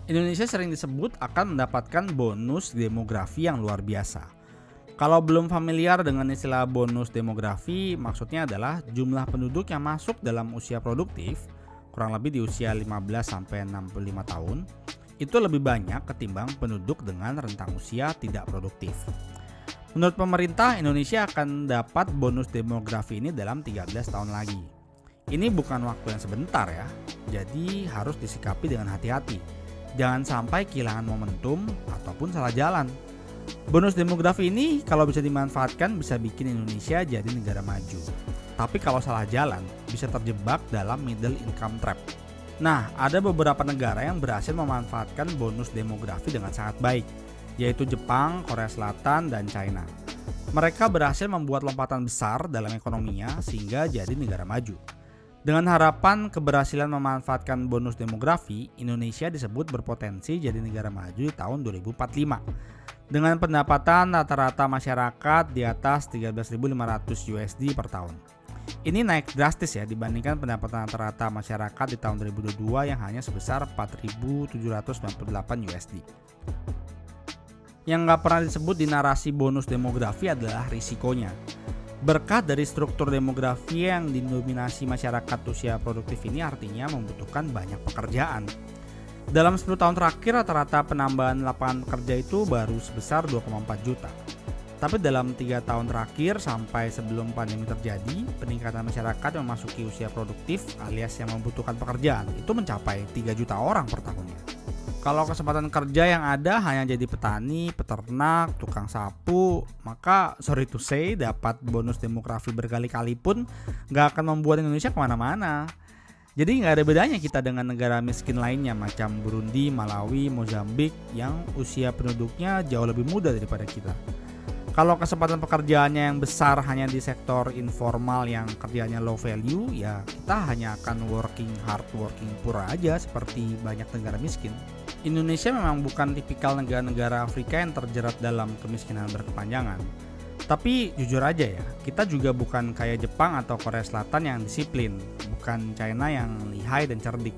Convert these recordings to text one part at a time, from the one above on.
Indonesia sering disebut akan mendapatkan bonus demografi yang luar biasa. Kalau belum familiar dengan istilah bonus demografi, maksudnya adalah jumlah penduduk yang masuk dalam usia produktif, kurang lebih di usia 15-65 tahun, itu lebih banyak ketimbang penduduk dengan rentang usia tidak produktif. Menurut pemerintah, Indonesia akan dapat bonus demografi ini dalam 13 tahun lagi. Ini bukan waktu yang sebentar ya, jadi harus disikapi dengan hati-hati. Jangan sampai kehilangan momentum ataupun salah jalan. Bonus demografi ini kalau bisa dimanfaatkan bisa bikin Indonesia jadi negara maju. Tapi kalau salah jalan bisa terjebak dalam middle income trap. Nah, ada beberapa negara yang berhasil memanfaatkan bonus demografi dengan sangat baik, yaitu Jepang, Korea Selatan, dan China. Mereka berhasil membuat lompatan besar dalam ekonominya sehingga jadi negara maju. Dengan harapan keberhasilan memanfaatkan bonus demografi, Indonesia disebut berpotensi jadi negara maju di tahun 2045. Dengan pendapatan rata-rata masyarakat di atas 13.500 USD per tahun. Ini naik drastis ya dibandingkan pendapatan rata-rata masyarakat di tahun 2022 yang hanya sebesar 4.798 USD. Yang nggak pernah disebut di narasi bonus demografi adalah risikonya. Berkat dari struktur demografi yang didominasi masyarakat usia produktif ini artinya membutuhkan banyak pekerjaan. Dalam 10 tahun terakhir rata-rata penambahan lapangan kerja itu baru sebesar 2,4 juta. Tapi dalam 3 tahun terakhir sampai sebelum pandemi terjadi, peningkatan masyarakat yang memasuki usia produktif alias yang membutuhkan pekerjaan itu mencapai 3 juta orang per tahunnya. Kalau kesempatan kerja yang ada hanya jadi petani, peternak, tukang sapu, maka sorry to say dapat bonus demografi berkali-kali pun gak akan membuat Indonesia kemana-mana. Jadi nggak ada bedanya kita dengan negara miskin lainnya macam Burundi, Malawi, Mozambik yang usia penduduknya jauh lebih muda daripada kita. Kalau kesempatan pekerjaannya yang besar hanya di sektor informal yang kerjanya low value, ya kita hanya akan working hard, working poor aja seperti banyak negara miskin. Indonesia memang bukan tipikal negara-negara Afrika yang terjerat dalam kemiskinan berkepanjangan. Tapi jujur aja ya, kita juga bukan kayak Jepang atau Korea Selatan yang disiplin, bukan China yang lihai dan cerdik.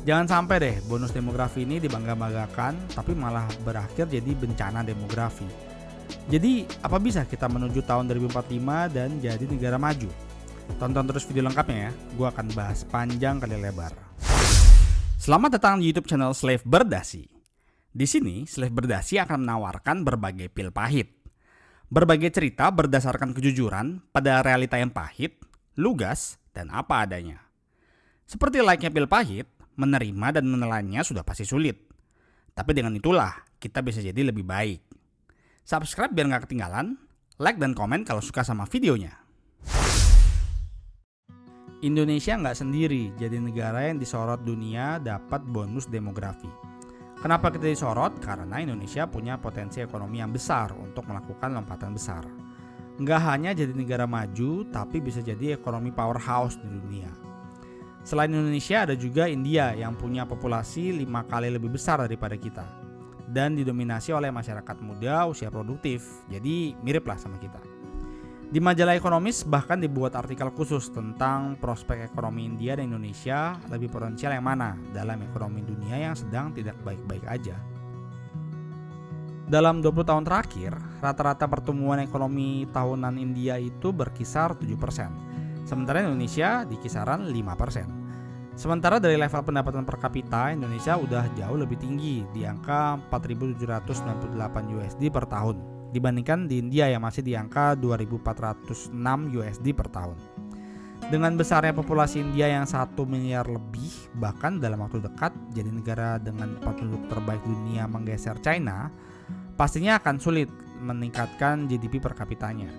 Jangan sampai deh bonus demografi ini dibangga-banggakan, tapi malah berakhir jadi bencana demografi. Jadi apa bisa kita menuju tahun 2045 dan jadi negara maju? Tonton terus video lengkapnya ya, gue akan bahas panjang kali lebar. Selamat datang di YouTube channel Slave Berdasi. Di sini Slave Berdasi akan menawarkan berbagai pil pahit. Berbagai cerita berdasarkan kejujuran pada realita yang pahit, lugas, dan apa adanya. Seperti layaknya pil pahit, menerima dan menelannya sudah pasti sulit. Tapi dengan itulah kita bisa jadi lebih baik. Subscribe biar gak ketinggalan, like dan komen kalau suka sama videonya. Indonesia nggak sendiri jadi negara yang disorot dunia dapat bonus demografi. Kenapa kita disorot? Karena Indonesia punya potensi ekonomi yang besar untuk melakukan lompatan besar. Nggak hanya jadi negara maju, tapi bisa jadi ekonomi powerhouse di dunia. Selain Indonesia ada juga India yang punya populasi 5 kali lebih besar daripada kita. Dan didominasi oleh masyarakat muda usia produktif, jadi mirip lah sama kita. Di majalah ekonomis bahkan dibuat artikel khusus tentang prospek ekonomi India dan Indonesia lebih potensial yang mana dalam ekonomi dunia yang sedang tidak baik-baik aja. Dalam 20 tahun terakhir, rata-rata pertumbuhan ekonomi tahunan India itu berkisar 7%, sementara Indonesia di kisaran 5%. Sementara dari level pendapatan per kapita, Indonesia udah jauh lebih tinggi di angka 4.798 USD per tahun. Dibandingkan di India yang masih di angka 2.406 USD per tahun. Dengan besarnya populasi India yang 1 miliar lebih, bahkan dalam waktu dekat jadi negara dengan penduduk terbaik dunia menggeser China, pastinya akan sulit meningkatkan GDP per kapitanya.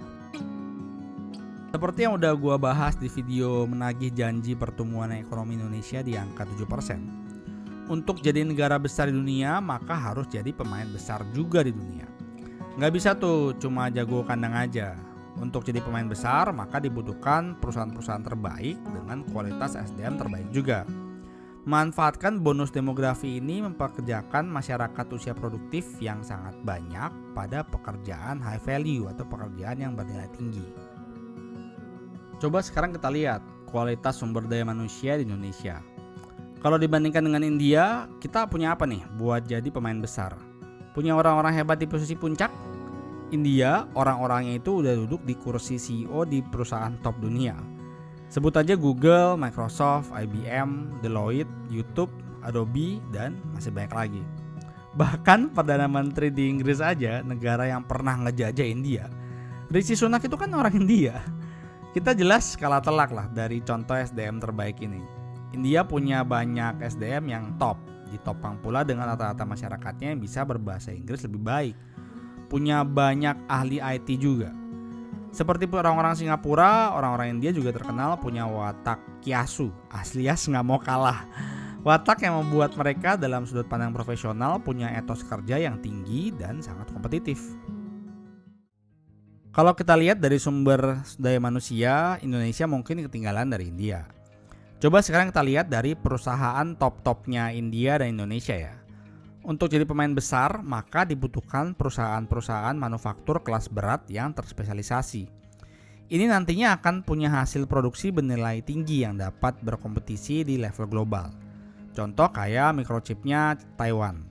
Seperti yang udah gua bahas di video menagih janji pertumbuhan ekonomi Indonesia di angka 7%. Untuk jadi negara besar di dunia, maka harus jadi pemain besar juga di dunia. Nggak bisa tuh cuma jago kandang aja. Untuk jadi pemain besar maka dibutuhkan perusahaan-perusahaan terbaik dengan kualitas SDM terbaik juga. Manfaatkan bonus demografi ini mempekerjakan masyarakat usia produktif yang sangat banyak pada pekerjaan high value atau pekerjaan yang bernilai tinggi. Coba sekarang kita lihat kualitas sumber daya manusia di Indonesia. Kalau dibandingkan dengan India, kita punya apa nih buat jadi pemain besar? Punya orang-orang hebat di posisi puncak? India, orang-orangnya itu udah duduk di kursi CEO di perusahaan top dunia. Sebut aja Google, Microsoft, IBM, Deloitte, YouTube, Adobe, dan masih banyak lagi. Bahkan Perdana Menteri di Inggris aja, negara yang pernah ngejajah India, Rishi Sunak itu kan orang India. Kita jelas kalah telak lah dari contoh SDM terbaik ini. India punya banyak SDM yang top, ditopang pula dengan rata-rata masyarakatnya yang bisa berbahasa Inggris lebih baik. Punya banyak ahli IT juga. Seperti orang-orang Singapura, orang-orang India juga terkenal punya watak kiasu, alias nggak mau kalah. Watak yang membuat mereka dalam sudut pandang profesional punya etos kerja yang tinggi dan sangat kompetitif. Kalau kita lihat dari sumber daya manusia, Indonesia mungkin ketinggalan dari India. Coba sekarang kita lihat dari perusahaan top-topnya India dan Indonesia ya. Untuk jadi pemain besar, maka dibutuhkan perusahaan-perusahaan manufaktur kelas berat yang terspesialisasi. Ini nantinya akan punya hasil produksi bernilai tinggi yang dapat berkompetisi di level global. Contoh kayak microchipnya Taiwan.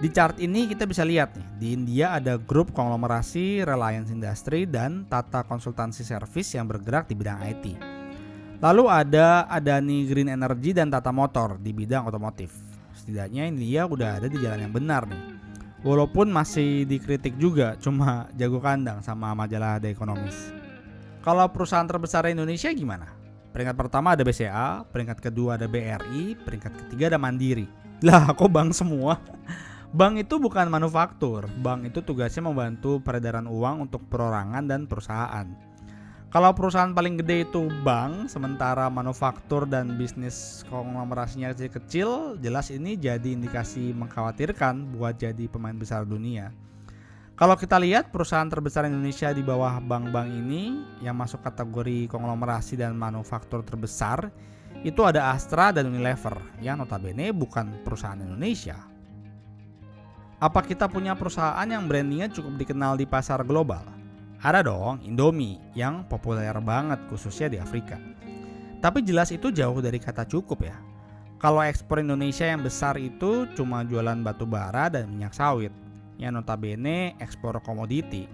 Di chart ini kita bisa lihat nih, di India ada grup konglomerasi Reliance Industry dan Tata Konsultansi Service yang bergerak di bidang IT. Lalu ada Adani Green Energy dan Tata Motor di bidang otomotif. Setidaknya India udah ada di jalan yang benar nih. Walaupun masih dikritik juga, cuma jago kandang sama majalah The Economist. Kalau perusahaan terbesar Indonesia gimana? Peringkat pertama ada BCA, peringkat kedua ada BRI, peringkat ketiga ada Mandiri. Lah kok bank semua? Bank itu bukan manufaktur, bank itu tugasnya membantu peredaran uang untuk perorangan dan perusahaan. Kalau perusahaan paling gede itu bank, sementara manufaktur dan bisnis konglomerasinya kecil-kecil, jelas ini jadi indikasi mengkhawatirkan buat jadi pemain besar dunia. Kalau kita lihat perusahaan terbesar Indonesia di bawah bank-bank ini yang masuk kategori konglomerasi dan manufaktur terbesar, itu ada Astra dan Unilever yang notabene bukan perusahaan Indonesia. Apa kita punya perusahaan yang brandingnya cukup dikenal di pasar global? Ada dong, Indomie yang populer banget khususnya di Afrika. Tapi jelas itu jauh dari kata cukup ya. Kalau ekspor Indonesia yang besar itu cuma jualan batu bara dan minyak sawit, yang notabene ekspor komoditi.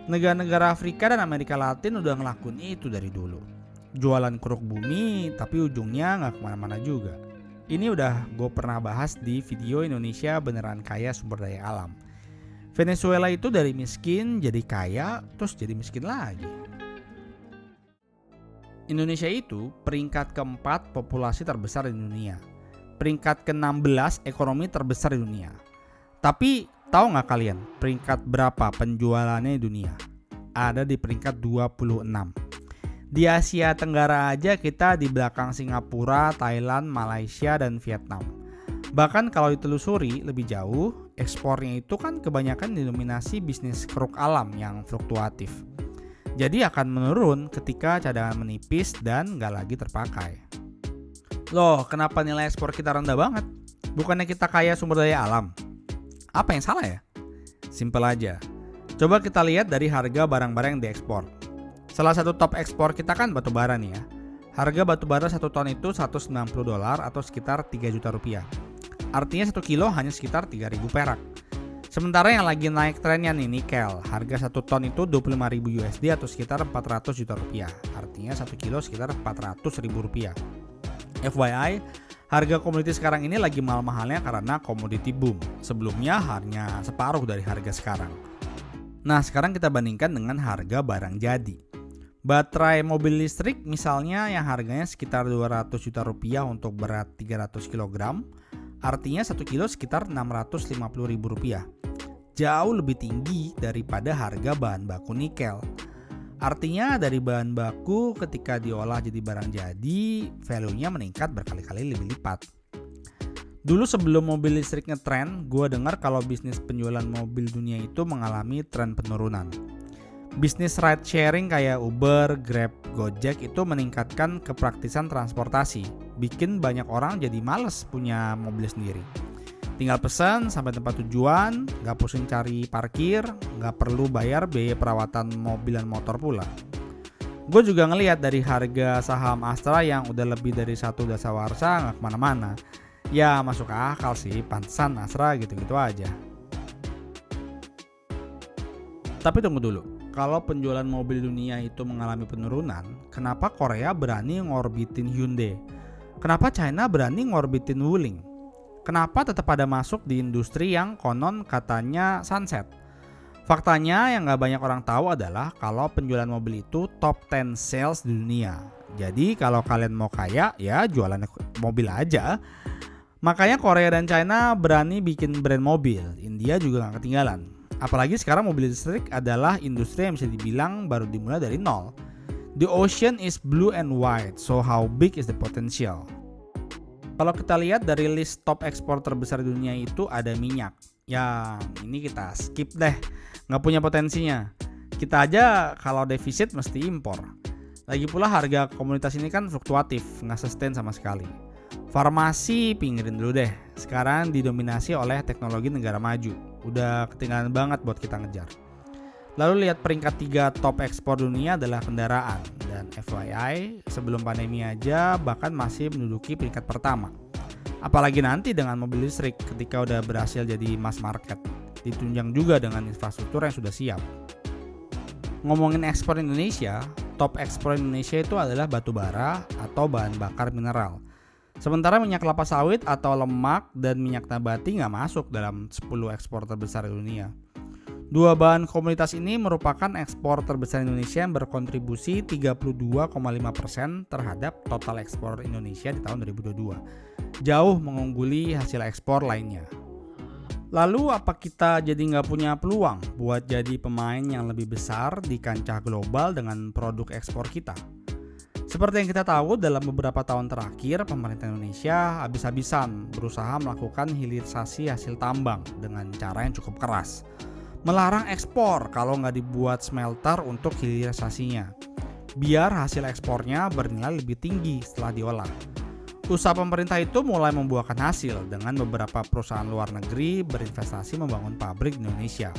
Negara-negara Afrika dan Amerika Latin udah ngelakuin itu dari dulu. Jualan keruk bumi tapi ujungnya nggak kemana-mana juga. Ini udah gue pernah bahas di video Indonesia Beneran Kaya Sumber Daya Alam. Venezuela itu dari miskin jadi kaya, terus jadi miskin lagi. Indonesia itu peringkat keempat populasi terbesar di dunia. Peringkat ke-16 ekonomi terbesar di dunia. Tapi tahu nggak kalian peringkat berapa penjualannya di dunia? Ada di peringkat 26. Di Asia Tenggara aja kita di belakang Singapura, Thailand, Malaysia, dan Vietnam. Bahkan kalau ditelusuri lebih jauh, ekspornya itu kan kebanyakan didominasi bisnis keruk alam yang fluktuatif. Jadi akan menurun ketika cadangan menipis dan nggak lagi terpakai. Loh, kenapa nilai ekspor kita rendah banget? Bukannya kita kaya sumber daya alam? Apa yang salah ya? Simpel aja. Coba kita lihat dari harga barang-barang yang diekspor. Salah satu top ekspor kita kan batu bara nih ya. Harga batu bara 1 ton itu $190 atau sekitar 3 juta rupiah. Artinya 1 kilo hanya sekitar 3.000 perak. Sementara yang lagi naik trennya nih nikel, harga 1 ton itu 25.000 USD atau sekitar 400 juta rupiah. Artinya 1 kilo sekitar 400.000 rupiah. FYI, harga komoditi sekarang ini lagi mahal-mahalnya karena komoditi boom. Sebelumnya hanya separuh dari harga sekarang. Nah, sekarang kita bandingkan dengan harga barang jadi. Baterai mobil listrik misalnya yang harganya sekitar 200 juta rupiah untuk berat 300 kg, artinya 1 kilo sekitar 650.000 rupiah. Jauh lebih tinggi daripada harga bahan baku nikel. Artinya dari bahan baku ketika diolah jadi barang jadi, value-nya meningkat berkali-kali lebih lipat. Dulu sebelum mobil listrik ngetren, gue dengar kalau bisnis penjualan mobil dunia itu mengalami tren penurunan. Bisnis ride sharing kayak Uber, Grab, Gojek itu meningkatkan kepraktisan transportasi, bikin banyak orang jadi males punya mobil sendiri. Tinggal pesan sampai tempat tujuan, gak pusing cari parkir, gak perlu bayar biaya perawatan mobil dan motor pula. Gue juga ngelihat dari harga saham Astra yang udah lebih dari 1 dasawarsa nggak kemana-mana. Ya masuk akal sih, pantesan Astra gitu-gitu aja. Tapi tunggu dulu, kalau penjualan mobil dunia itu mengalami penurunan, kenapa Korea berani ngorbitin Hyundai? Kenapa China berani ngorbitin Wuling? Kenapa tetap ada masuk di industri yang konon katanya sunset? Faktanya yang gak banyak orang tahu adalah kalau penjualan mobil itu top 10 sales di dunia. Jadi kalau kalian mau kaya ya jualan mobil aja. Makanya Korea dan China berani bikin brand mobil. India juga gak ketinggalan. Apalagi sekarang mobil listrik adalah industri yang bisa dibilang baru dimulai dari nol. The ocean is blue and white, so how big is the potential? Kalau kita lihat dari list top ekspor terbesar di dunia itu ada minyak. Yang ini kita skip deh, nggak punya potensinya. Kita aja kalau defisit mesti impor. Lagi pula harga komoditas ini kan fluktuatif, nggak sustain sama sekali. Farmasi pinggirin dulu deh, sekarang didominasi oleh teknologi negara maju. Udah ketinggalan banget buat kita ngejar. Lalu lihat peringkat 3 top ekspor dunia adalah kendaraan. Dan FYI, sebelum pandemi aja bahkan masih menduduki peringkat pertama. Apalagi nanti dengan mobil listrik ketika udah berhasil jadi mass market. Ditunjang juga dengan infrastruktur yang sudah siap. Ngomongin ekspor Indonesia, top ekspor Indonesia itu adalah batu bara atau bahan bakar mineral. Sementara minyak kelapa sawit atau lemak dan minyak nabati nggak masuk dalam 10 ekspor terbesar di dunia. Dua bahan komoditas ini merupakan ekspor terbesar Indonesia yang berkontribusi 32,5% terhadap total ekspor Indonesia di tahun 2022. Jauh mengungguli hasil ekspor lainnya. Lalu apa kita jadi nggak punya peluang buat jadi pemain yang lebih besar di kancah global dengan produk ekspor kita? Seperti yang kita tahu, dalam beberapa tahun terakhir pemerintah Indonesia habis-habisan berusaha melakukan hilirisasi hasil tambang dengan cara yang cukup keras. Melarang ekspor kalau nggak dibuat smelter untuk hilirisasinya, biar hasil ekspornya bernilai lebih tinggi setelah diolah. Usaha pemerintah itu mulai membuahkan hasil dengan beberapa perusahaan luar negeri berinvestasi membangun pabrik di Indonesia.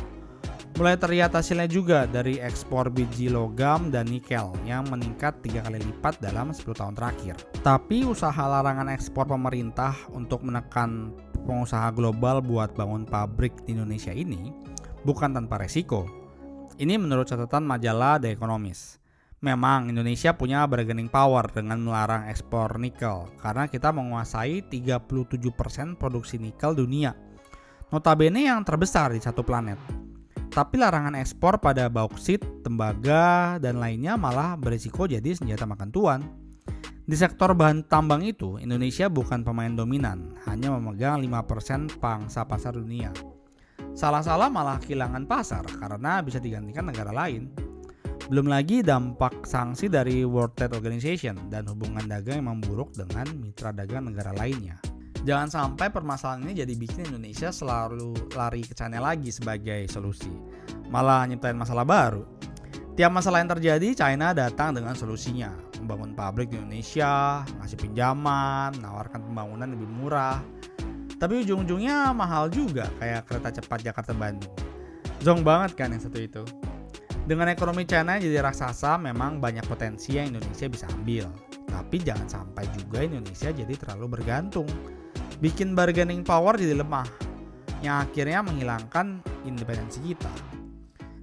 Mulai terlihat hasilnya juga dari ekspor biji logam dan nikel yang meningkat 3 kali lipat dalam 10 tahun terakhir. Tapi usaha larangan ekspor pemerintah untuk menekan pengusaha global buat bangun pabrik di Indonesia ini bukan tanpa resiko. Ini menurut catatan majalah The Economist. Memang Indonesia punya bargaining power dengan melarang ekspor nikel karena kita menguasai 37% produksi nikel dunia. Notabene yang terbesar di satu planet. Tapi larangan ekspor pada bauksit, tembaga, dan lainnya malah berisiko jadi senjata makan tuan. Di sektor bahan tambang itu, Indonesia bukan pemain dominan, hanya memegang 5% pangsa pasar dunia. Salah-salah malah kehilangan pasar karena bisa digantikan negara lain. Belum lagi dampak sanksi dari World Trade Organization dan hubungan dagang yang memburuk dengan mitra dagang negara lainnya. Jangan sampai permasalahan ini jadi bikin Indonesia selalu lari ke China lagi sebagai solusi, malah nyiptain masalah baru. Tiap masalah yang terjadi, China datang dengan solusinya, membangun pabrik di Indonesia, ngasih pinjaman, menawarkan pembangunan lebih murah. Tapi ujung-ujungnya mahal juga, kayak kereta cepat Jakarta-Bandung. Zong banget kan yang satu itu. Dengan ekonomi China jadi raksasa, memang banyak potensi yang Indonesia bisa ambil. Tapi jangan sampai juga Indonesia jadi terlalu bergantung. Bikin bargaining power jadi lemah, yang akhirnya menghilangkan independensi kita.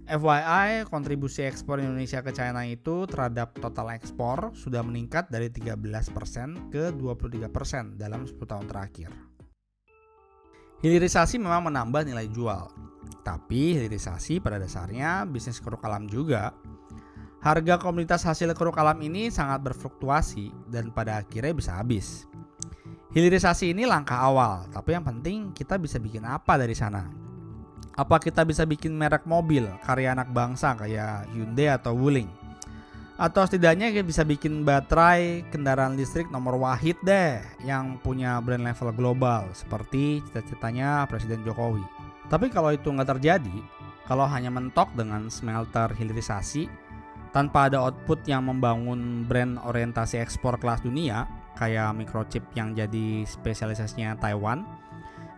FYI, kontribusi ekspor Indonesia ke China itu terhadap total ekspor sudah meningkat dari 13% ke 23% dalam 10 tahun terakhir. Hilirisasi memang menambah nilai jual, tapi hilirisasi pada dasarnya bisnis keruk alam juga. Harga komoditas hasil keruk alam ini sangat berfluktuasi dan pada akhirnya bisa habis. Hilirisasi ini langkah awal, tapi yang penting kita bisa bikin apa dari sana. Apa kita bisa bikin merek mobil karya anak bangsa kayak Hyundai atau Wuling? Atau setidaknya kita bisa bikin baterai kendaraan listrik nomor wahid deh yang punya brand level global seperti cita-citanya Presiden Jokowi. Tapi kalau itu nggak terjadi, kalau hanya mentok dengan smelter hilirisasi tanpa ada output yang membangun brand orientasi ekspor kelas dunia kayak microchip yang jadi spesialisasinya Taiwan,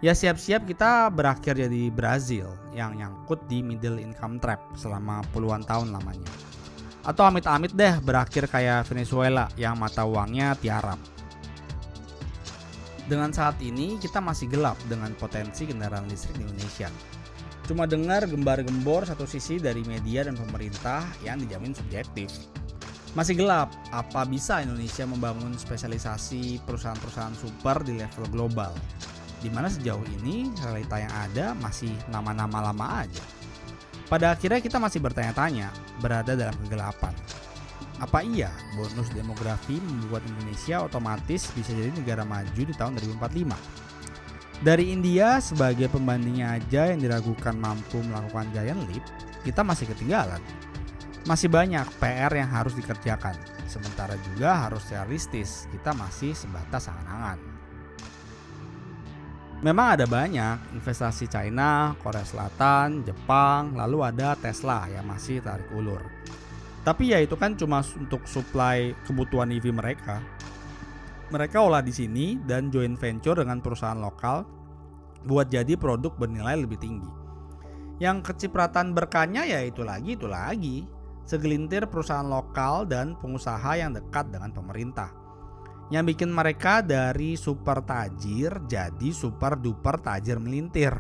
ya siap-siap kita berakhir jadi Brazil yang nyangkut di middle income trap selama puluhan tahun lamanya. Atau amit-amit deh berakhir kayak Venezuela yang mata uangnya tiarap. Dengan saat ini kita masih gelap dengan potensi kendaraan listrik di Indonesia. Cuma dengar gembar-gembor satu sisi dari media dan pemerintah yang dijamin subjektif. Masih gelap, apa bisa Indonesia membangun spesialisasi perusahaan-perusahaan super di level global? Di mana sejauh ini realita yang ada masih nama-nama lama aja. Pada akhirnya kita masih bertanya-tanya, berada dalam kegelapan. Apa iya bonus demografi membuat Indonesia otomatis bisa jadi negara maju di tahun 2045? Dari India sebagai pembandingnya aja yang diragukan mampu melakukan giant leap, kita masih ketinggalan. Masih banyak PR yang harus dikerjakan, sementara juga harus realistis, kita masih sebatas angan-angan. Memang ada banyak investasi China, Korea Selatan, Jepang, lalu ada Tesla yang masih tarik ulur. Tapi ya itu kan cuma untuk supply kebutuhan EV mereka. Mereka olah di sini dan joint venture dengan perusahaan lokal buat jadi produk bernilai lebih tinggi. Yang kecipratan berkahnya ya itu lagi. Segelintir perusahaan lokal dan pengusaha yang dekat dengan pemerintah. Yang bikin mereka dari super tajir jadi super duper tajir melintir.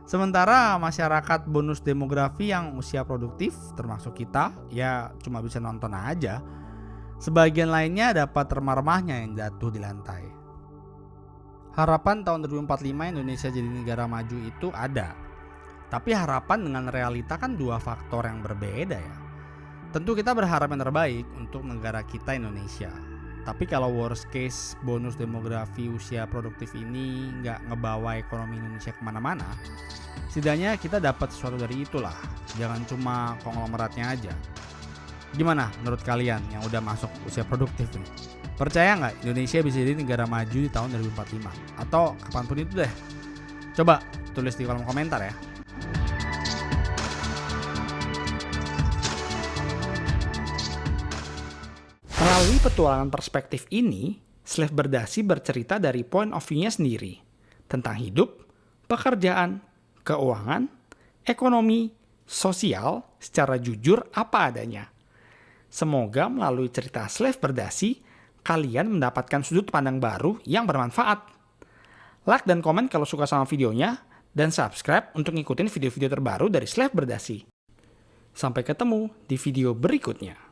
Sementara masyarakat bonus demografi yang usia produktif termasuk kita ya cuma bisa nonton aja. Sebagian lainnya dapat remah-remahnya yang jatuh di lantai. Harapan tahun 2045 Indonesia jadi negara maju itu ada. Tapi harapan dengan realita kan dua faktor yang berbeda ya. Tentu kita berharap yang terbaik untuk negara kita Indonesia. Tapi kalau worst case bonus demografi usia produktif ini nggak ngebawa ekonomi Indonesia kemana-mana, setidaknya kita dapat sesuatu dari itulah, jangan cuma konglomeratnya aja. Gimana menurut kalian yang udah masuk usia produktif nih? Percaya nggak Indonesia bisa jadi negara maju di tahun 2045? Atau kapanpun itu deh? Coba tulis di kolom komentar ya. Melalui petualangan perspektif ini, Slave Berdasi bercerita dari point of view-nya sendiri tentang hidup, pekerjaan, keuangan, ekonomi, sosial secara jujur apa adanya. Semoga melalui cerita Slave Berdasi, kalian mendapatkan sudut pandang baru yang bermanfaat. Like dan komen kalau suka sama videonya, dan subscribe untuk ngikutin video-video terbaru dari Slave Berdasi. Sampai ketemu di video berikutnya.